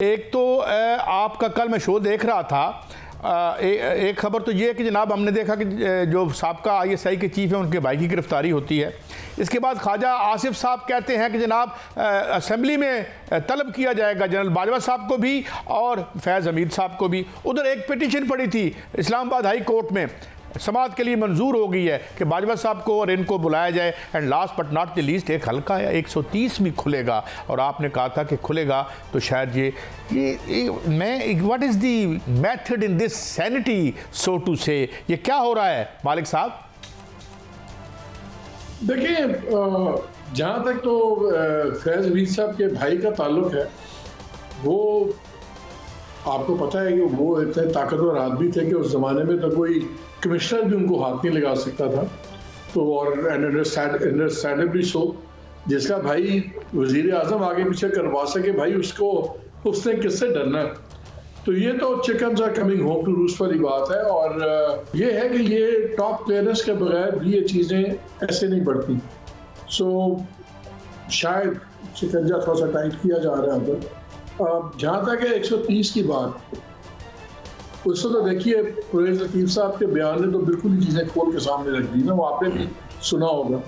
एक तो आपका कल मैं शो देख रहा था, एक खबर तो ये है कि जनाब हमने देखा कि जो साबका आईएसआई के चीफ हैं उनके भाई की गिरफ्तारी होती है। इसके बाद ख्वाजा आसिफ साहब कहते हैं कि जनाब असेंबली में तलब किया जाएगा जनरल बाजवा साहब को भी और फैज़ हमीद साहब को भी। उधर एक पिटीशन पड़ी थी इस्लामाबाद हाई कोर्ट में, समाअत के लिए मंजूर हो गई है कि बाजवा साहब को और इनको बुलाया जाए। And last but not the least एक हल्का है 130 भी खुलेगा, और आपने कहा था कि खुलेगा तो शायद ये मैं what is the method in this sanity so to say, ये क्या हो रहा है मालिक साहब? देखिए, जहाँ तक तो फैज़ हमीद साहब के भाई का ताल्लुक है, वो आपको पता है कि वो इतने ताकतवर आदमी थे कि उस ज़माने में तो कोई कमिश्नर भी उनको हाथ नहीं लगा सकता था। तो और अंडरस्टैंडेबली सो, जिसका भाई वज़ीर आज़म आगे पीछे करवा सके, भाई उसने किससे डरना? तो ये तो chickens are coming home to roost वाली बात है। और ये है कि ये टॉप प्लेयर्स के बगैर भी ये चीज़ें ऐसे नहीं बढ़ती। सो शायद शिकंजा थोड़ा सा टाइट किया जा रहा है। अब जहाँ तक है 130 की बात, उसको तो देखिए परवेज़ लतीफ़ साहब के बयान ने तो बिल्कुल ही चीज़ें खोल के सामने रख दी ना। वो आपने भी सुना होगा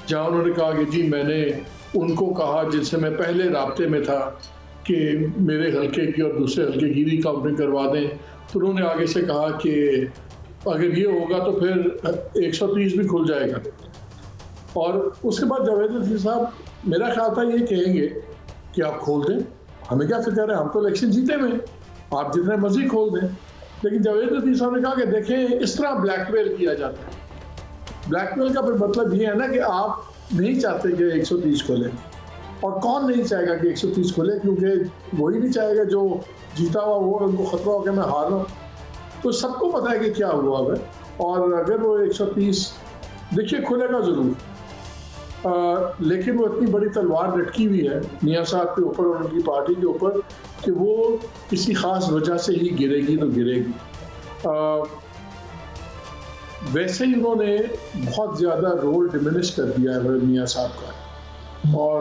जहाँ उन्होंने कहा कि जी मैंने उनको कहा जिनसे मैं पहले राब्ते में था कि मेरे हल्के की और दूसरे हल्के की भी काउंटिंग करवा दें। तो उन्होंने आगे से कहा कि अगर ये होगा तो फिर 130 भी खुल जाएगा। और उसके बाद जावेद लतीफ़ साहब मेरा ख्याल था ये कहेंगे कि आप खोल दें, हमें क्या फिक्र है, हम तो इलेक्शन जीते हुए, आप जितने मर्जी खोल दें। लेकिन जावेद लतीफ़ साहब ने कहा कि देखें इस तरह ब्लैकमेल किया जाता है। ब्लैकमेल का फिर मतलब ये है ना कि आप नहीं चाहते कि 130 खोले, और कौन नहीं चाहेगा कि 130 खोले, क्योंकि वही नहीं चाहेगा जो जीता हुआ वो, उनको खतरा हो कि मैं हार रहा हूँ। तो सबको पता है कि क्या हुआ है। और अगर वो 130 देखिए खुलेगा ज़रूर, लेकिन वो इतनी बड़ी तलवार लटकी हुई है मियाँ साहब के ऊपर और उनकी पार्टी के ऊपर कि वो किसी ख़ास वजह से ही गिरेगी तो गिरेगी। वैसे ही उन्होंने बहुत ज़्यादा रोल डिमिनिश कर दिया है मियाँ साहब का। और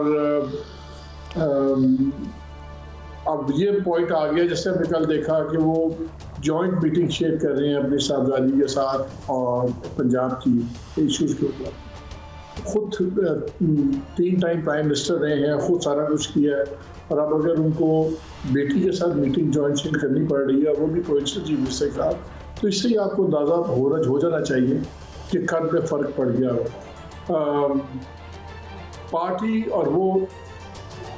अब ये पॉइंट आ गया, जैसे हमने कल देखा कि वो जॉइंट मीटिंग शेयर कर रहे हैं अपनी साहबजादी के साथ और पंजाब की इश्यूज़ के ऊपर। खुद 3 टाइम प्राइम मिनिस्टर रहे हैं, खुद सारा कुछ किया है, और अब अगर उनको बेटी के साथ मीटिंग जॉइंट शेयर करनी पड़ रही है, वो भी कोइंसिडेंट चीफ मिनिस्टर के साथ, तो इससे ही आपको अंदाज़ा हो जाना चाहिए कि कद में फ़र्क पड़ गया हो। पार्टी और वो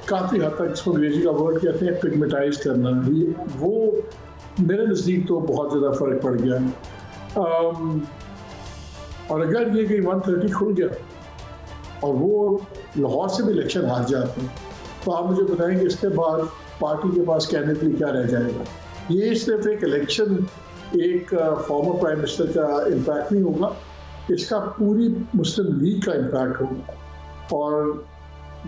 काफ़ी हद तक, इसको अंग्रेजी का वर्ड कहते हैं पिगमेटाइज करना, वो मेरे नज़दीक तो बहुत ज़्यादा फ़र्क पड़ गया है। और अगर ये कि 130 खुल गया और वो लाहौर से भी इलेक्शन हार जाते हैं, तो आप मुझे बताएं कि इसके बाद पार्टी के पास कहने के लिए क्या रह जाएगा। ये सिर्फ एक इलेक्शन, एक फॉर्मर प्राइम मिनिस्टर का इम्पैक्ट नहीं होगा, इसका पूरी मुस्लिम लीग का इम्पैक्ट होगा। और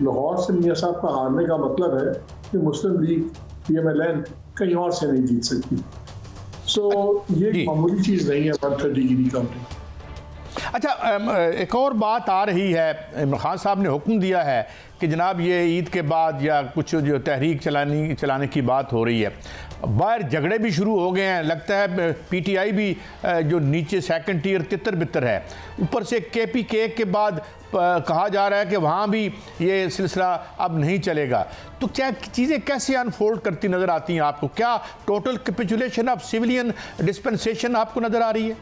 लाहौर से मियाँ साहब का हारने का मतलब है कि मुस्लिम लीग PMLN कहीं और से नहीं जीत सकती। सो ये मामूली चीज़ नहीं है 130 की रिकाउंटिंग। अच्छा, एक और बात आ रही है, इमरान खान साहब ने हुक्म दिया है कि जनाब ये ईद के बाद या कुछ जो तहरीक चलाने की बात हो रही है, बाहर झगड़े भी शुरू हो गए हैं। लगता है PTI भी जो नीचे सेकंड टियर तितर बितर है, ऊपर से KPK के बाद कहा जा रहा है कि वहाँ भी ये सिलसिला अब नहीं चलेगा। तो क्या चीज़ें कैसे अनफोल्ड करती नज़र आती हैं आपको? क्या total capitulation of civilian dispensation आपको नज़र आ रही है?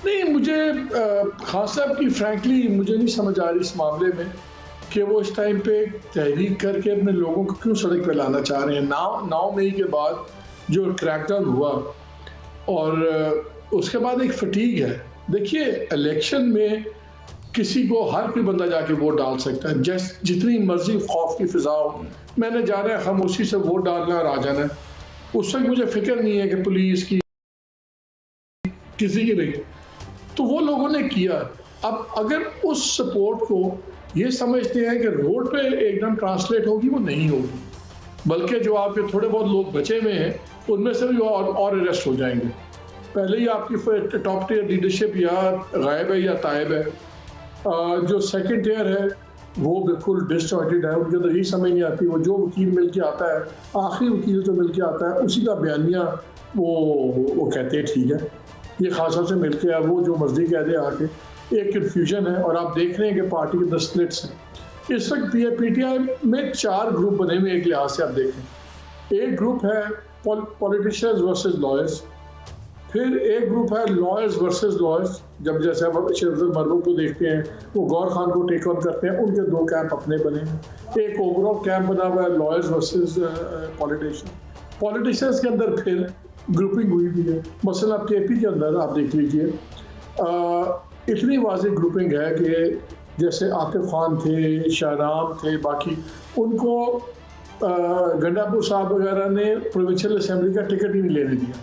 नहीं, मुझे खान साहब की फ्रैंकली मुझे नहीं समझ आ रही इस मामले में कि वो इस टाइम पे तहरीक करके अपने लोगों को क्यों सड़क पे लाना चाह रहे हैं। 9 मई के बाद जो क्रैकडाउन हुआ और उसके बाद एक फटीग है। देखिए, इलेक्शन में किसी को हर कोई बंदा जाके वोट डाल सकता है, जितनी मर्जी खौफ की फिजा हो, मैंने जाना है खामोशी से वोट डालना और आ जाना है। उस वक्त मुझे फिक्र नहीं है कि पुलिस की किसी की नहीं। तो वो लोगों ने किया। अब अगर उस सपोर्ट को ये समझते हैं कि रोड पे एकदम ट्रांसलेट होगी, वो नहीं होगी, बल्कि जो आपके थोड़े बहुत लोग बचे हुए हैं उनमें से भी और अरेस्ट हो जाएंगे। पहले ही आपकी टॉप टियर लीडरशिप या गायब है या तायब है। जो सेकंड टियर है वो बिल्कुल डिसजॉइंटेड है, उनके अंदर यही समझ नहीं आती। वो जो वकील मिल के आता है, आखिरी वकील जो मिल के आता है, उसी का बयानिया वो कहते हैं ठीक है, ये खास साहब से मिल के है, वो जो मर्जी कह दे आके। एक कन्फ्यूजन है और आप देख रहे हैं कि पार्टी के अंदर स्प्लिट्स हैं। इस वक्त पीटीआई में 4 ग्रुप बने हुए एक लिहाज से आप देखें। एक ग्रुप है पॉलिटिशियंस वर्सेस लॉयर्स, फिर एक ग्रुप है लॉयर्स वर्सेस लॉयर्स। जब जैसे हम शेरफुल मरबूक को देखते हैं, वो गौर खान को टेक ऑन करते हैं, उनके 2 कैंप अपने बने हैं। एक ओवरऑल कैंप बना हुआ है लॉयर्स वर्सेस पॉलिटिशियंस के अंदर फिर ग्रुपिंग हुई भी है। मसलन आप केपी के अंदर आप देख लीजिए, इतनी वाज़ेह ग्रुपिंग है कि जैसे आतिफ खान थे, शाहराम थे, बाकी उनको गंडापुर साहब वगैरह ने प्रोविंशियल असेंबली का टिकट ही नहीं लेने दिया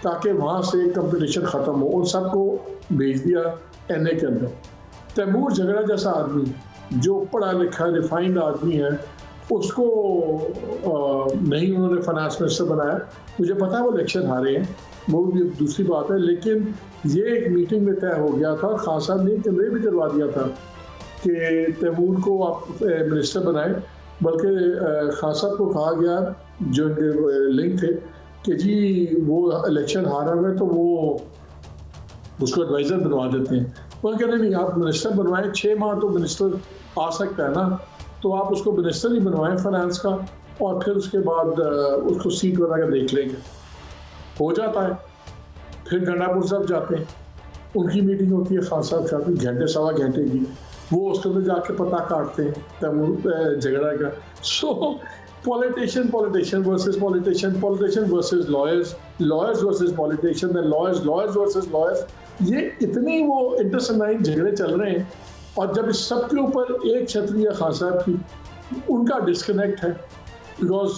ताकि वहाँ से कंपटीशन ख़त्म हो, उन सबको भेज दिया एनए के अंदर। तैमूर झगड़ा जैसा आदमी जो पढ़ा लिखा रिफाइंड आदमी है, उसको नहीं उन्होंने फाइनेंस मिनिस्टर बनाया। मुझे पता है वो इलेक्शन हारे हैं, वो भी दूसरी बात है, लेकिन ये एक मीटिंग में तय हो गया था। खान साहब ने कन्वे भी करवा दिया था कि तैमूर को आप मिनिस्टर बनाएं, बल्कि खान साहब को कहा गया जो इनके लिंक थे कि जी वो इलेक्शन हारा हुआ है तो वो उसको एडवाइज़र बनवा देते हैं। वो कहते नहीं, आप मिनिस्टर बनवाएं, 6 माह तो मिनिस्टर आ सकता है ना, तो आप उसको मिनिस्टर ही बनवाएं फाइनेंस का, और फिर उसके बाद उसको सीट वगैरह देख लेंगे। हो जाता है। फिर गंडापुर साहब जाते हैं, उनकी मीटिंग होती है खान साहब साहब की, घंटे सवा घंटे की, वो उसके अंदर जाके पता काटते हैं तैमूर झगड़ा का। So politician versus politician versus lawyers versus politician, lawyers versus lawyers, ये इतनी वो इंटरसेक्शनल झगड़े चल रहे हैं। और जब इस सब के ऊपर एक छतरी है खान साहब की, उनका डिस्कनेक्ट है, बिकॉज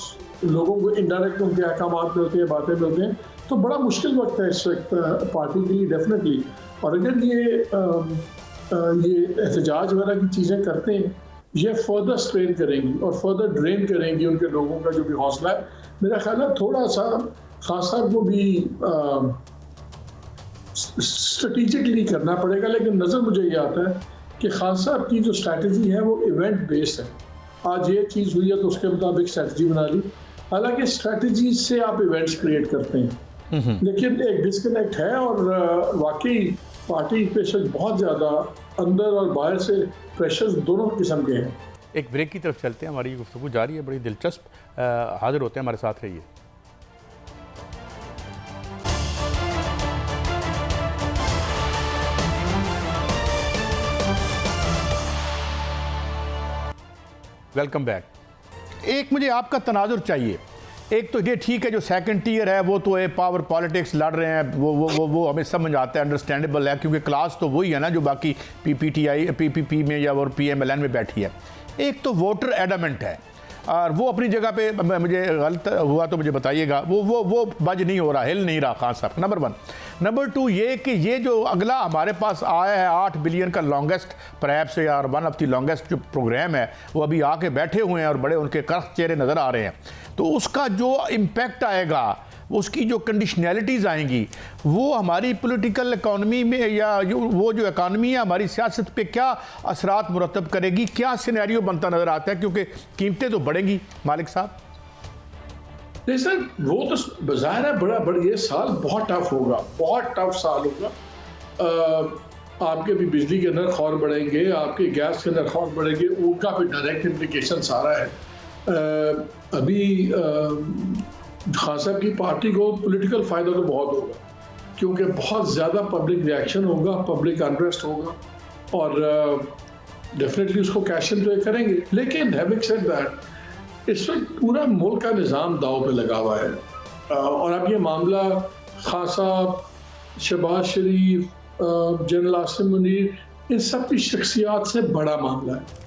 लोगों को इनडायरेक्ट उनके अहकाम मिलते हैं, बातें मिलते हैं, तो बड़ा मुश्किल वक्त है इस वक्त पार्टी के लिए डेफिनेटली। और अगर ये एहतजाज वगैरह की चीज़ें करते हैं, ये फर्दर स्ट्रेन करेंगी और फर्दर ड्रेन करेंगी उनके लोगों का जो भी हौसला है। मेरा ख्याल है थोड़ा सा खान साहब को भी स्ट्रेटेजिकली करना पड़ेगा, लेकिन नज़र मुझे ये आता है कि खान साहब की जो स्ट्रैटेजी है वो इवेंट बेस्ड है। आज ये चीज़ हुई है तो उसके मुताबिक स्ट्रैटेजी बना ली, हालांकि स्ट्रैटेजी से आप इवेंट्स क्रिएट करते हैं, लेकिन एक डिस्कनेक्ट है। और वाकई पार्टी प्रेशर बहुत ज़्यादा अंदर और बाहर से प्रेशर्स दोनों किस्म के हैं। एक ब्रेक की तरफ चलते हैं, हमारी गुफ्तगू जारी है, बड़ी दिलचस्प। हाजिर होते हैं, हमारे साथ रहिए। Welcome back. एक मुझे आपका तनाजुर चाहिए। एक तो ये ठीक है जो सेकंड टीयर है वो तो पावर पॉलिटिक्स लड़ रहे हैं, वो हमें समझ आता है, अंडरस्टैंडेबल है, क्योंकि क्लास तो वही है ना जो बाकी पीपीपी में या और पीएमएलएन में बैठी है। एक तो वोटर एडमेंट है और वो अपनी जगह पे, मुझे गलत हुआ तो मुझे बताइएगा, वो बज नहीं हो रहा, हिल नहीं रहा खान साहब, नंबर 1। नंबर 2 ये कि ये जो अगला हमारे पास आया है 8 बिलियन का लॉन्गेस्ट परहैप्स यार वन ऑफ द लॉन्गेस्ट जो प्रोग्राम है, वो अभी आके बैठे हुए हैं और बड़े उनके करख चेहरे नज़र आ रहे हैं। तो उसका जो इम्पैक्ट आएगा, उसकी जो कंडीशनैलिटीज़ आएंगी, वो हमारी पॉलिटिकल इकॉनमी में या वो जो इकॉनमी है हमारी सियासत पे क्या असरात मुरतब करेगी, क्या सिनेरियो बनता नज़र आता है, क्योंकि कीमतें तो बढ़ेंगी मालिक साहब। नहीं सर, वो तो बाज़ाहिर है बड़ा ये साल बहुत टफ होगा, बहुत टफ साल होगा। आपके भी बिजली के नर्ख और बढ़ेंगे, आपके गैस के नर्ख और बढ़ेंगे, उनका भी डायरेक्ट इम्प्लीकेशन सारा है। अभी खान साहब की पार्टी को पॉलिटिकल फ़ायदा तो बहुत होगा, क्योंकि बहुत ज़्यादा पब्लिक रिएक्शन होगा, पब्लिक अनरेस्ट होगा, और डेफिनेटली उसको कैश इन तो करेंगे। लेकिन हैविंग सेड दैट, इस वक्त पूरा मुल्क का निज़ाम दाव पे लगा हुआ है, और अब ये मामला खान साहब, शहबाज शरीफ, जनरल आसिम मुनीर, इन सब की शख्सियात से बड़ा मामला है।